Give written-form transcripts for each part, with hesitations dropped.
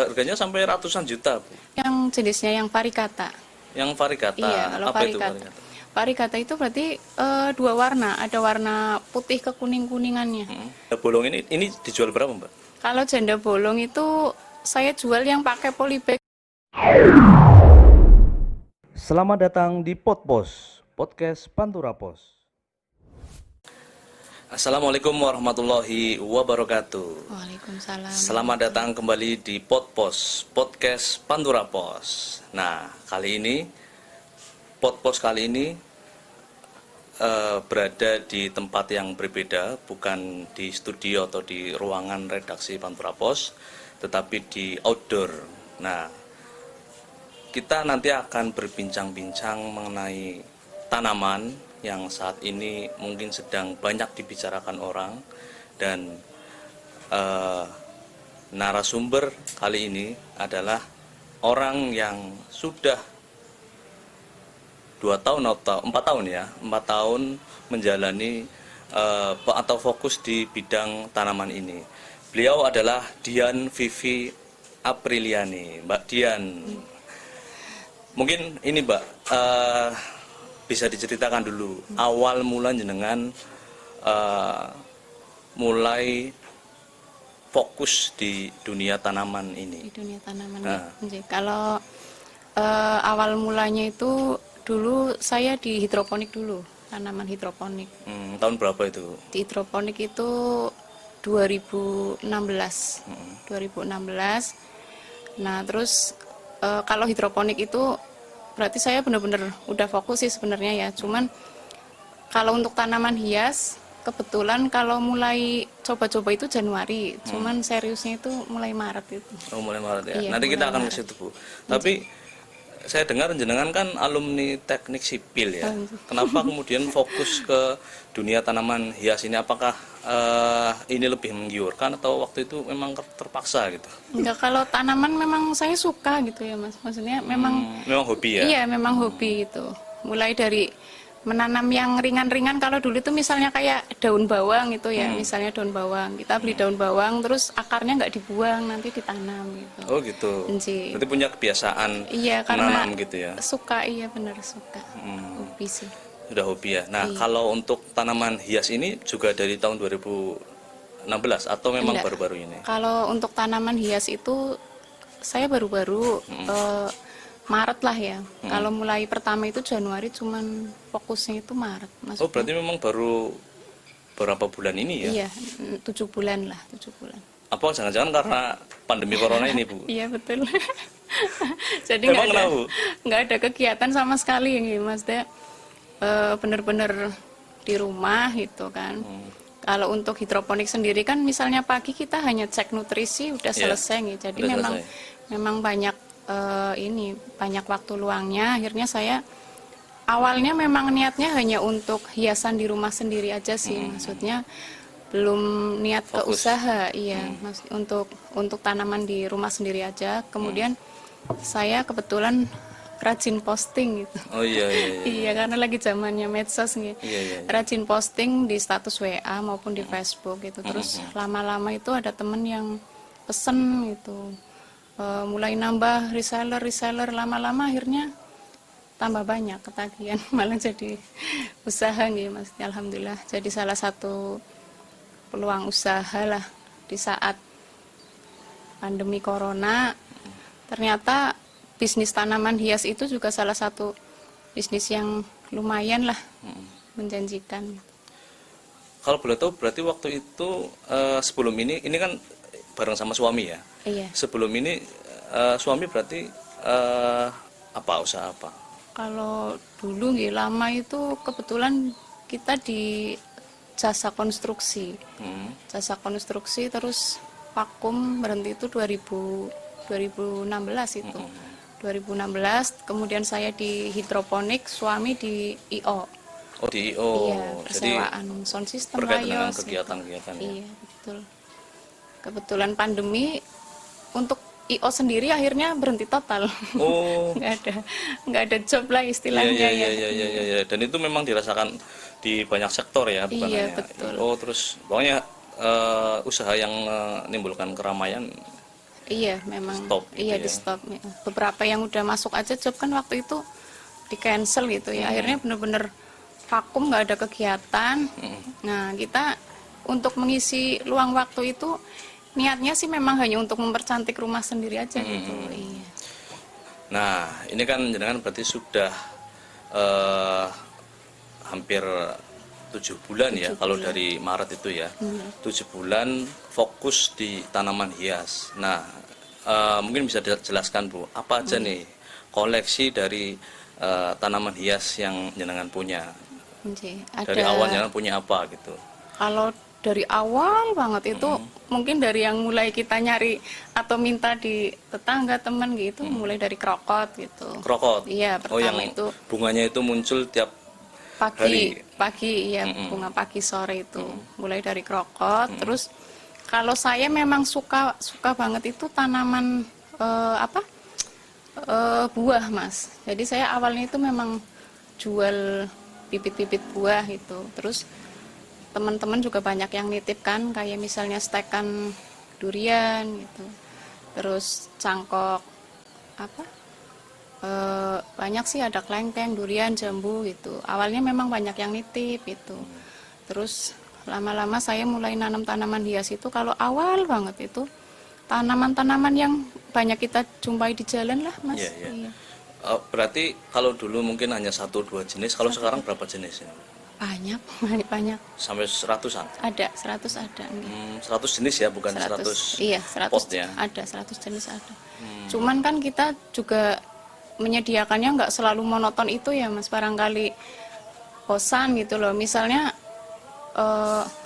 harganya sampai ratusan juta, Bu. Yang jenisnya yang varicata. Yang varicata. Iya, kalau Apa itu varicata. varicata? Varicata itu berarti dua warna, ada warna putih ke kuning-kuningannya. Bolong ini dijual berapa, Mbak? Kalau janda bolong itu saya jual yang pakai polybag. Selamat datang di Potpos, podcast Pantura Pos. Assalamualaikum warahmatullahi wabarakatuh. Waalaikumsalam. Selamat datang kembali di Potpos, podcast Pantura Pos. Nah, kali ini Potpos kali ini berada di tempat yang berbeda, bukan di studio atau di ruangan redaksi Pantura Pos, tetapi di outdoor. Nah, kita nanti akan berbincang-bincang mengenai tanaman yang saat ini mungkin sedang banyak dibicarakan orang, dan narasumber kali ini adalah orang yang sudah 2 tahun atau 4 tahun ya, 4 tahun menjalani atau fokus di bidang tanaman ini. Beliau adalah Dian Vivi Apriliani. Mbak Dian, mungkin ini Mbak, bisa diceritakan dulu awal mula jenengan mulai fokus di dunia tanaman ini. Di dunia tanaman. Nah. Ya. Kalau awal mulanya itu dulu saya di hidroponik dulu, tanaman hidroponik. Tahun berapa itu? Di hidroponik itu 2016. 2016. Nah, terus kalau hidroponik itu berarti saya benar-benar udah fokus sih sebenarnya ya. Cuman kalau untuk tanaman hias, kebetulan kalau mulai coba-coba itu Januari. Cuman seriusnya itu mulai Maret itu. Oh, mulai Maret ya. Iya, Nanti kita mulai akan ke Maret. situ, Bu. Tapi saya dengar jenengan kan alumni teknik sipil ya. Kenapa kemudian fokus ke dunia tanaman hias ini? Apakah ini lebih menggiurkan atau waktu itu memang terpaksa gitu? Enggak, kalau tanaman memang saya suka gitu ya Mas. Maksudnya memang Memang hobi ya? iya, memang hobi gitu. Mulai dari menanam yang ringan-ringan, kalau dulu itu misalnya kayak daun bawang itu ya, misalnya daun bawang. Kita beli daun bawang terus akarnya nggak dibuang, nanti ditanam gitu. Oh gitu. Nji. Berarti punya kebiasaan Iya, karena menanam gitu ya? suka, iya benar suka. Hobi sih. Sudah hobi ya. Nah, Iya. kalau untuk tanaman hias ini juga dari tahun 2016 atau memang Enggak. baru-baru ini? Kalau untuk tanaman hias itu saya baru-baru Maret lah ya. Kalau mulai pertama itu Januari, cuman fokusnya itu Maret. Oh, Maksudnya, berarti memang baru berapa bulan ini ya? iya, 7 bulan lah, 7 bulan. Apa jangan-jangan karena pandemi corona ini, Bu? Iya betul. Jadi Emang kenapa, Bu? nggak ada kegiatan sama sekali ini, Mas. Bener-bener di rumah gitu kan. Kalau untuk hidroponik sendiri kan, misalnya pagi kita hanya cek nutrisi udah Iya, selesai nih. Jadi udah memang selesai. memang banyak banyak waktu luangnya. Akhirnya saya awalnya memang niatnya hanya untuk hiasan di rumah sendiri aja sih. Maksudnya belum niat ke Fokus. usaha, iya, Mas, untuk tanaman di rumah sendiri aja. Kemudian saya kebetulan rajin posting gitu. Oh iya, iya, iya. Iya, karena lagi zamannya medsos nih. Iya, iya, iya. Rajin posting di status WA maupun di Facebook gitu. Terus lama-lama itu ada temen yang pesen gitu. Mulai nambah reseller, lama-lama akhirnya tambah banyak ketagihan, malah jadi usaha nih Mas. Alhamdulillah jadi salah satu peluang usaha lah di saat pandemi corona. Ternyata bisnis tanaman hias itu juga salah satu bisnis yang lumayan lah, menjanjikan. Kalau boleh tahu, berarti waktu itu sebelum ini kan bareng sama suami ya? Iya. Sebelum ini suami berarti usaha apa? Kalau dulu nggih lama itu kebetulan kita di jasa konstruksi. Jasa konstruksi terus vakum berhenti itu 2016 itu. 2016 kemudian saya di hidroponik, suami di IO. Oh, di IO. Iya, persewaan sound system berkaitan dengan Layos, kegiatan-kegiatan ya? Iya, betul. Kebetulan pandemi untuk IO sendiri akhirnya berhenti total. Oh. nggak ada job lah istilahnya Iya, ya. iya. Dan itu memang dirasakan di banyak sektor ya, bukan Iya, hanya betul. IO, terus pokoknya usaha yang menimbulkan keramaian Iya, memang stop gitu iya ya. di stop. Beberapa yang udah masuk aja job kan waktu itu di cancel gitu ya. Akhirnya bener-bener vakum, nggak ada kegiatan. Nah, kita untuk mengisi luang waktu itu niatnya sih memang hanya untuk mempercantik rumah sendiri aja gitu. Iya. Nah, ini kan jenengan berarti sudah eh, hampir 7 bulan ya, 7 kalau bulan. dari Maret itu ya. 7 bulan fokus di tanaman hias. Nah, mungkin bisa dijelaskan Bu, apa aja nih koleksi dari tanaman hias yang jenengan punya? Oke, Dari ada awal jenengan punya apa gitu? kalau dari awal banget itu mungkin dari yang mulai kita nyari atau minta di tetangga teman gitu, mulai dari krokot gitu. Krokot. Iya, Oh, yang pertama itu bunganya itu muncul tiap pagi, hari. iya bunga pagi sore itu. Mulai dari krokot, terus kalau saya memang suka banget itu tanaman apa? Buah, Mas. Jadi saya awalnya itu memang jual bibit-bibit buah itu. Terus teman-teman juga banyak yang nitip kan, kayak misalnya stekan durian gitu, terus cangkok apa banyak sih, ada kelengkeng, durian, jambu gitu. Awalnya memang banyak yang nitip itu. Terus lama-lama saya mulai nanam tanaman hias itu. Kalau awal banget itu tanaman-tanaman yang banyak kita jumpai di jalan lah, Mas. Iya, iya. Iya. Berarti kalau dulu mungkin hanya 1-2 jenis, kalau sekarang berapa jenis? Banyak, banyak. Sampai ratusan? Ada 100 ada. 100 jenis ya, bukan 100, 100 iya 100 pot ya? ada, 100 jenis ada. Cuman kan kita juga menyediakannya nggak selalu monoton itu ya, Mas. Barangkali bosan gitu loh. Misalnya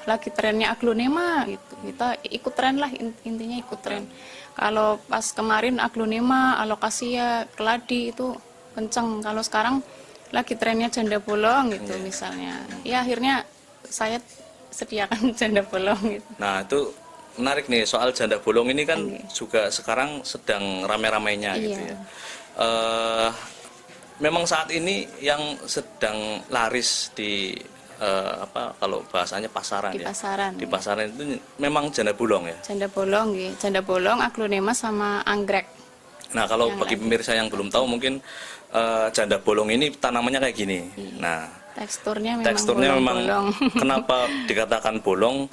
lagi trennya aglonema gitu, kita ikut tren lah, intinya ikut tren. Kalau pas kemarin aglonema, alokasia, keladi itu kenceng. Kalau sekarang lagi trennya janda bolong gitu misalnya. Ya akhirnya saya sediakan janda bolong gitu. Nah, itu menarik nih, soal janda bolong ini kan juga sekarang sedang rame-ramainya gitu Iya. ya. Memang saat ini yang sedang laris di apa, kalau bahasanya pasaran Di ya. pasaran, Di ya. pasaran itu memang janda bolong ya. Janda bolong, gitu. Janda bolong, aglonema sama anggrek. Nah, kalau Yang bagi lagi. pemirsa yang belum tahu, mungkin janda bolong ini tanamannya kayak gini. Nah, Teksturnya memang teksturnya memang bolong-bolong. kenapa dikatakan bolong,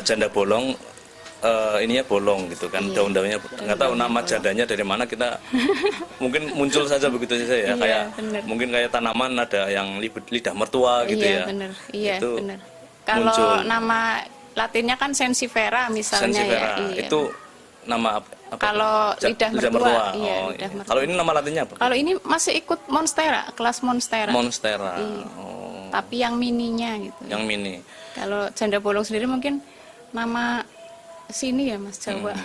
janda bolong, ininya bolong gitu kan, Iya, daun-daunnya nggak tahu nama bolong. jandanya dari mana, kita mungkin muncul saja begitu saja ya. Iya, Kayak bener. mungkin kayak tanaman ada yang lidah mertua gitu Iya, ya. bener. Iya, Itu bener. Kalau muncul. nama latinnya kan sensifera misalnya Sensifera. ya. Iya. Itu nama apa? Kalau lidah mertua, iya, Oh, lidah iya. mertua. Kalau ini nama latinnya apa? Kalau ini masih ikut monstera, kelas monstera. Monstera. Iya. Oh, Tapi yang mininya gitu. yang mini. Kalau janda bolong sendiri mungkin nama sini ya, Mas, Jawa.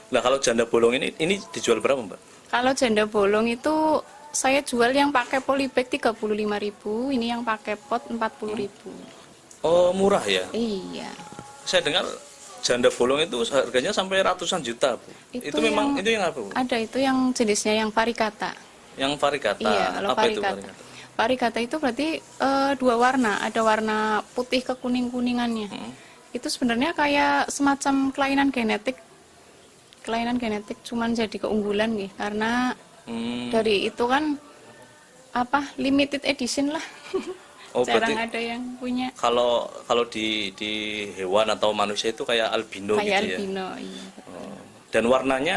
Nah, kalau janda bolong ini dijual berapa, Mbak? Kalau janda bolong itu saya jual yang pakai polybag 35.000, ini yang pakai pot 40.000. Oh, murah ya. Iya. Saya dengar janda bolong itu harganya sampai ratusan juta, Bu. Itu memang yang- itu yang apa, Bu? Ada itu yang jenisnya yang varicata. Yang varigata. Iya, kalau Apa itu varicata. varigata? Varicata itu berarti dua warna, ada warna putih ke kuning-kuningannya. Itu sebenarnya kayak semacam kelainan genetik. Kelainan genetik cuman jadi keunggulan nih, karena Hmm. dari itu kan apa limited edition lah. Oh, Jarang berarti ada yang punya kalau di hewan atau manusia itu kayak albino kayak gitu ya. albino. Iya, betul. Oh. Dan warnanya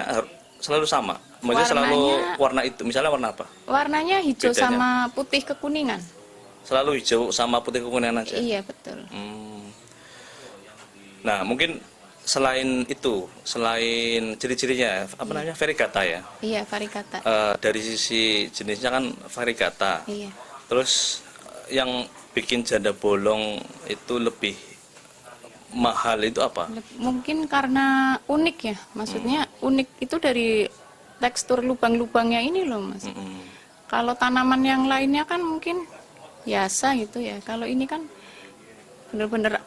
selalu sama. Maksudnya selalu Warnanya- warna itu. Misalnya warna apa? Warnanya hijau Bedanya? sama putih kekuningan. Selalu hijau sama putih kekuningan aja. Iya, betul. Nah, mungkin selain itu, selain ciri-cirinya, apa namanya, varigata ya. Iya, varicata. Dari sisi jenisnya kan varigata. Iya. Terus yang bikin janda bolong itu lebih mahal itu apa? Mungkin karena unik ya, maksudnya unik itu dari tekstur lubang-lubangnya ini loh, Mas. Kalau tanaman yang lainnya kan mungkin biasa gitu ya. Kalau ini kan bener-bener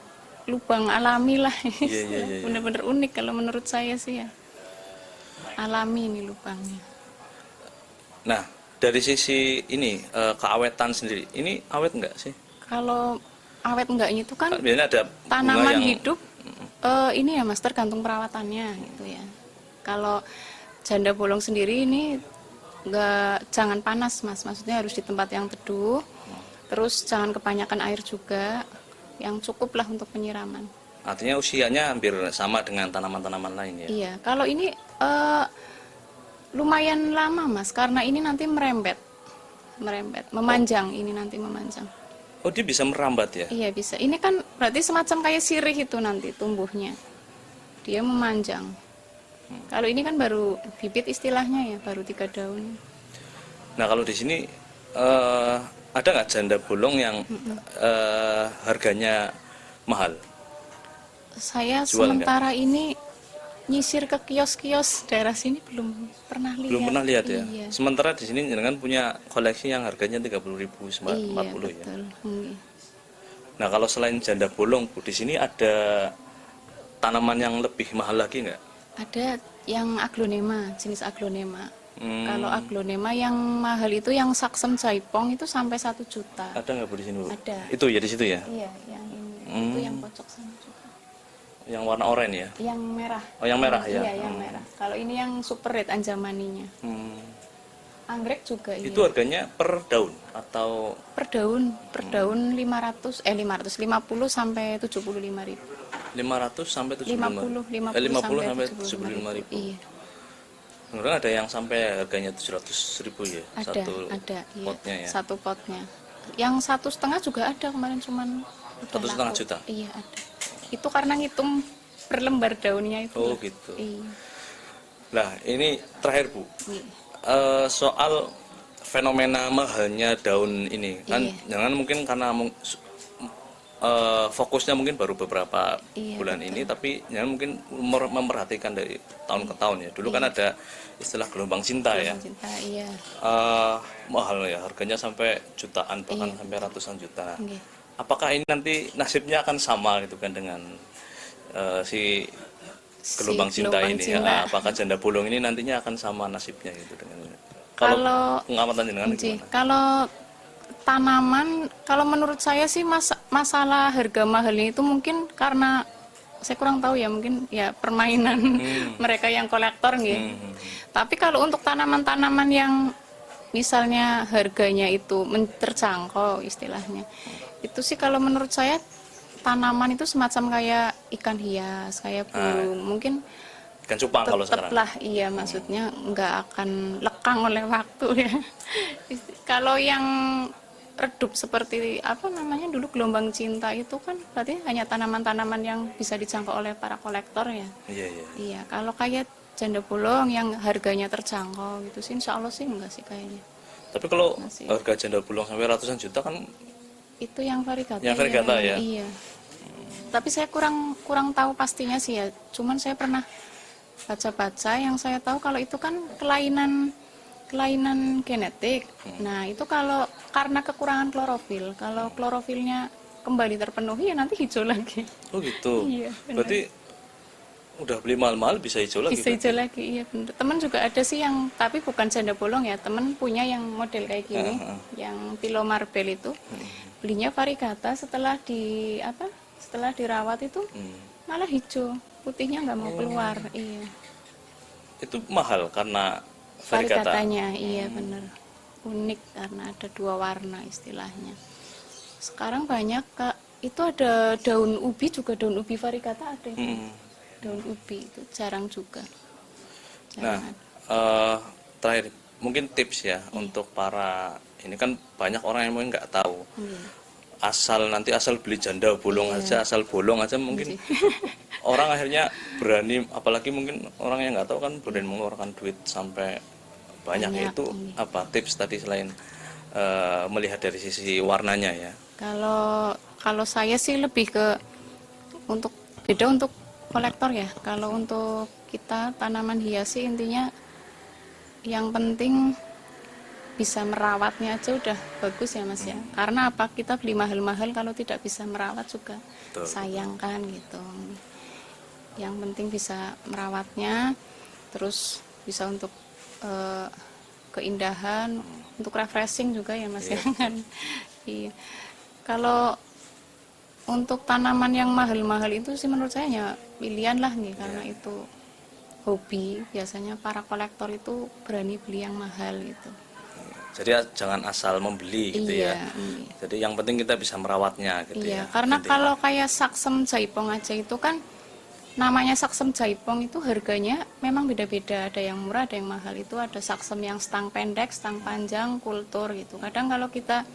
lubang alami lah. Iya. Bener-bener unik kalau menurut saya sih ya. Alami ini lubangnya. Nah, dari sisi ini keawetan sendiri, ini awet enggak sih? Kalau awet enggaknya itu kan Biasanya ada bunga tanaman yang hidup ini ya, Mas, tergantung perawatannya gitu ya. Kalau janda bolong sendiri ini jangan panas Mas, maksudnya harus di tempat yang teduh. Terus jangan kebanyakan air juga, yang cukup lah untuk penyiraman. Artinya usianya hampir sama dengan tanaman-tanaman lain ya? Iya, kalau ini lumayan lama Mas, karena ini nanti merembet, memanjang, ini nanti memanjang. Oh, dia bisa merambat ya? Iya bisa. Ini kan berarti semacam kayak sirih itu nanti tumbuhnya. Dia memanjang. Kalau ini kan baru bibit istilahnya ya, baru 3 daun. Nah, kalau di sini ada nggak janda bolong yang harganya mahal? Saya Jual sementara ini nyisir ke kios-kios daerah sini belum pernah lihat. Belum pernah lihat ya? Iya. Sementara di sini jenengan punya koleksi yang harganya 30.000, 40 Iya, ya? betul. Nah, kalau selain janda bolong, Bu, di sini ada tanaman yang lebih mahal lagi nggak? Ada yang aglonema, jenis aglonema. Kalau aglonema yang mahal itu yang saksem jaipong itu sampai 1 juta. Ada nggak, Bu, di sini, Bu? Ada. Itu ya di situ ya? Iya, yang ini. Itu yang pojok sana juga. Yang warna oranye ya? Yang merah. Oh, yang merah ya? Iya, yang merah. Kalau ini yang super red anjamaninya. Anggrek juga iya. Itu harganya per daun atau Per daun 550 sampai 75.000. 500 sampai 50 sampai 75.000. 75.000. Iya. Kemudian ada yang sampai harganya 700.000 ya? Ada, iya. potnya ya? Satu potnya. Yang 1,5 juga ada kemarin, cuman udah 1,5 laku. juta? Iya, ada. Itu karena ngitung per lembar daunnya itu. Oh gitu. Iya. Nah, ini terakhir, Bu. Iya. Soal fenomena mahalnya daun ini kan, Iya. jangan mungkin karena fokusnya mungkin baru beberapa Iya, bulan betul. ini, tapi jangan mungkin memperhatikan dari tahun ke tahun ya. Dulu kan ada istilah gelombang cinta ya. Cinta, iya. Mahal ya, harganya sampai jutaan, bahkan Iya. sampai ratusan juta. Iya. Apakah ini nanti nasibnya akan sama gitu kan dengan si gelombang cinta gelombang ini? cinta. Apakah janda bolong ini nantinya akan sama nasibnya gitu dengan ini? Kalau pengamatan jenengan Nci, gimana? kalau tanaman, kalau menurut saya sih masalah harga mahalnya itu mungkin karena saya kurang tahu ya, mungkin ya permainan mereka yang kolektor gitu. Tapi kalau untuk tanaman-tanaman yang misalnya harganya itu terjangkau istilahnya, itu sih kalau menurut saya tanaman itu semacam kayak ikan hias, kayak burung, mungkin Ikan cupang kalau sekarang. tetaplah iya, maksudnya nggak akan lekang oleh waktu ya. Kalau yang redup seperti apa namanya dulu gelombang cinta itu kan berarti hanya tanaman-tanaman yang bisa dijangkau oleh para kolektor ya. Iya, iya. Iya, kalau kayak janda bolong yang harganya terjangkau gitu sih insya Allah sih enggak sih kayaknya. Tapi kalau Masih. harga janda bolong sampai ratusan juta kan, Itu yang varigata. Yang varigata ya? Iya. Tapi saya kurang tahu pastinya sih ya. Cuman saya pernah baca-baca, yang saya tahu kalau itu kan kelainan genetik. Nah, itu kalau karena kekurangan klorofil. Kalau klorofilnya kembali terpenuhi ya nanti hijau lagi. oh gitu. Iya, benar. Berarti udah beli mahal-mahal bisa hijau lagi. Bisa hijau lagi, iya benar. Temen juga ada sih yang, tapi bukan janda bolong ya, temen punya yang model kayak gini, yang Pilo Marbel itu, belinya varigata, setelah dirawat itu malah hijau, putihnya nggak mau keluar. Iya. Itu mahal karena varigata. Varigatanya, iya benar, unik karena ada 2 warna istilahnya. Sekarang banyak Kak, itu ada daun ubi juga, daun ubi varigata ada. Daun ubi itu jarang juga. Nah, terakhir mungkin tips ya untuk para, ini kan banyak orang yang mungkin nggak tahu. Asal beli janda bolong aja, asal bolong aja mungkin orang akhirnya berani, apalagi mungkin orang yang nggak tahu kan berani mengeluarkan duit sampai banyak. Itu apa tips tadi selain melihat dari sisi warnanya ya? Kalau saya sih lebih ke beda untuk kolektor ya. Kalau untuk kita tanaman hias sih intinya yang penting bisa merawatnya aja udah bagus ya Mas ya. Karena apa, kita beli mahal-mahal kalau tidak bisa merawat juga sayang kan gitu. Yang penting bisa merawatnya, terus bisa untuk keindahan, untuk refreshing juga ya Mas ya kan. Iya. Kalau untuk tanaman yang mahal-mahal itu sih menurut saya ya pilihan lah nih, karena itu hobi, biasanya para kolektor itu berani beli yang mahal gitu. Jadi jangan asal membeli gitu Iya, ya. iya. Jadi yang penting kita bisa merawatnya gitu Iya, ya. karena Intinya. kalau kayak saksem jaipong aja itu kan namanya saksem jaipong itu harganya memang beda-beda, ada yang murah, ada yang mahal. Itu ada saksem yang stang pendek, stang panjang, kultur gitu. Kadang kalau kita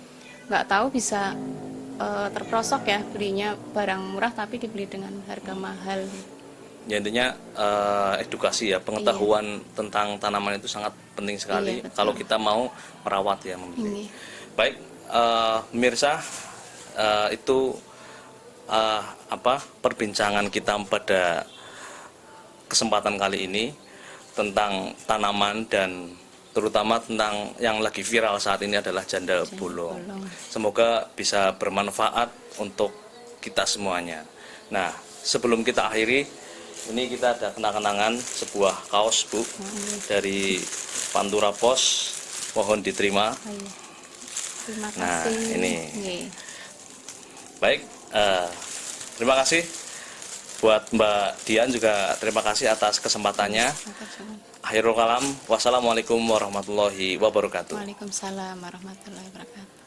nggak tahu bisa terprosok ya belinya barang murah tapi dibeli dengan harga mahal. Ya intinya edukasi ya, pengetahuan tentang tanaman itu sangat penting sekali Iya, betul. kalau kita mau merawat ya, membeli. Ini. Baik, pemirsa, itu perbincangan kita pada kesempatan kali ini tentang tanaman dan terutama tentang yang lagi viral saat ini adalah janda bolong. bolong. Semoga bisa bermanfaat untuk kita semuanya. Nah, sebelum kita akhiri, ini kita ada kenang-kenangan sebuah kaos Bu dari Pantura Pos, mohon diterima. Ayo. Terima Nah, kasih. ini. Nggih. Baik, terima kasih buat Mbak Dian, juga terima kasih atas kesempatannya. Makasih. Akhirul kalam, wassalamualaikum warahmatullahi wabarakatuh. Waalaikumsalam warahmatullahi wabarakatuh.